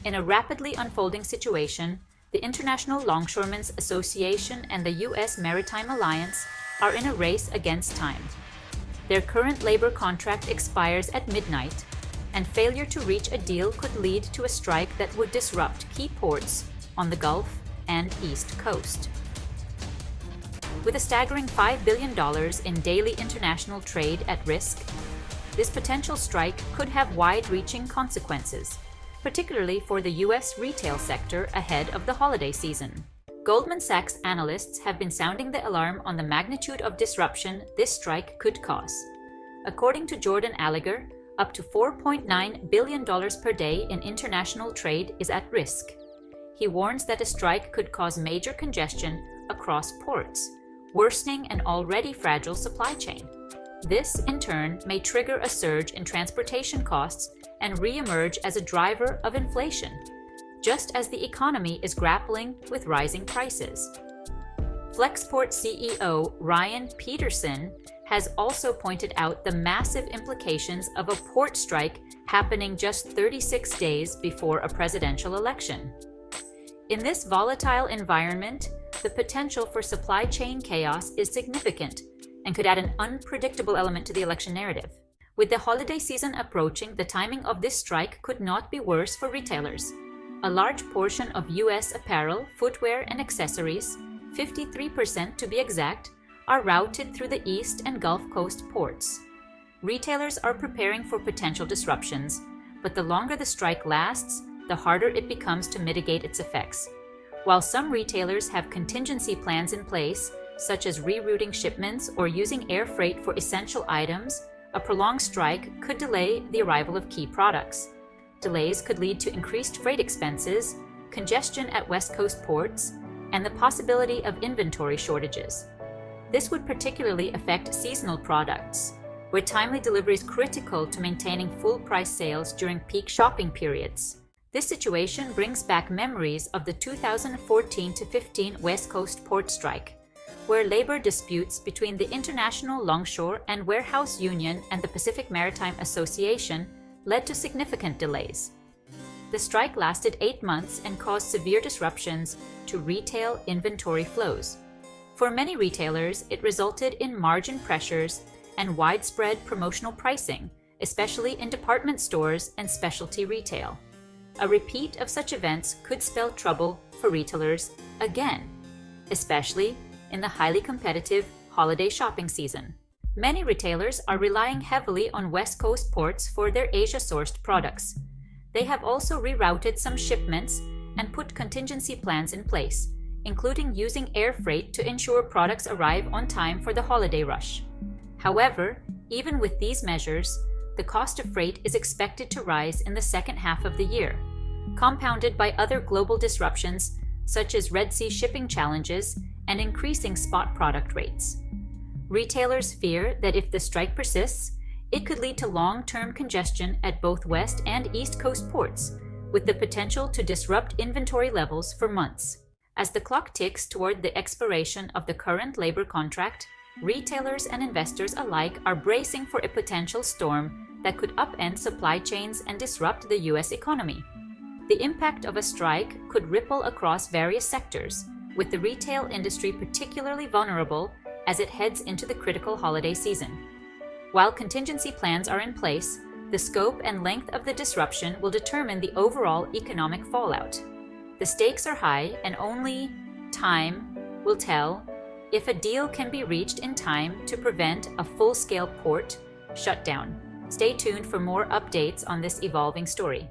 In a rapidly unfolding situation, the International Longshoremen's Association and the U.S. Maritime Alliance are in a race against time. Their current labor contract expires at midnight, and failure to reach a deal could lead to a strike that would disrupt key ports on the Gulf and East Coast. With a staggering $5 billion in daily international trade at risk, this potential strike could have wide-reaching consequences, particularly for the U.S. retail sector ahead of the holiday season. Goldman Sachs analysts have been sounding the alarm on the magnitude of disruption this strike could cause. According to Jordan Alliger, up to $4.9 billion per day in international trade is at risk. He warns that a strike could cause major congestion across ports, worsening an already fragile supply chain. This, in turn, may trigger a surge in transportation costs and re-emerge as a driver of inflation, just as the economy is grappling with rising prices. Flexport CEO Ryan Peterson has also pointed out the massive implications of a port strike happening just 36 days before a presidential election. In this volatile environment, the potential for supply chain chaos is significant and could add an unpredictable element to the election narrative. With the holiday season approaching, the timing of this strike could not be worse for retailers. A large portion of U.S. apparel, footwear, and accessories, 53% to be exact, are routed through the East and Gulf Coast ports. Retailers are preparing for potential disruptions, but the longer the strike lasts, the harder it becomes to mitigate its effects. While some retailers have contingency plans in place, such as rerouting shipments or using air freight for essential items, a prolonged strike could delay the arrival of key products. Delays could lead to increased freight expenses, congestion at West Coast ports, and the possibility of inventory shortages. This would particularly affect seasonal products, where timely delivery is critical to maintaining full-price sales during peak shopping periods. This situation brings back memories of the 2014-15 West Coast port strike, where labor disputes between the International Longshore and Warehouse Union and the Pacific Maritime Association led to significant delays. The strike lasted 8 months and caused severe disruptions to retail inventory flows. For many retailers, it resulted in margin pressures and widespread promotional pricing, especially in department stores and specialty retail. A repeat of such events could spell trouble for retailers again, especially in the highly competitive holiday shopping season. Many retailers are relying heavily on West Coast ports for their Asia-sourced products. They have also rerouted some shipments and put contingency plans in place, including using air freight to ensure products arrive on time for the holiday rush. However, even with these measures, the cost of freight is expected to rise in the second half of the year, compounded by other global disruptions such as Red Sea shipping challenges and increasing spot product rates. Retailers fear that if the strike persists, it could lead to long-term congestion at both West and East Coast ports, with the potential to disrupt inventory levels for months. As the clock ticks toward the expiration of the current labor contract, retailers and investors alike are bracing for a potential storm that could upend supply chains and disrupt the U.S. economy. The impact of a strike could ripple across various sectors, with the retail industry particularly vulnerable as it heads into the critical holiday season. While contingency plans are in place, the scope and length of the disruption will determine the overall economic fallout. The stakes are high, and only time will tell if a deal can be reached in time to prevent a full-scale port shutdown. Stay tuned for more updates on this evolving story.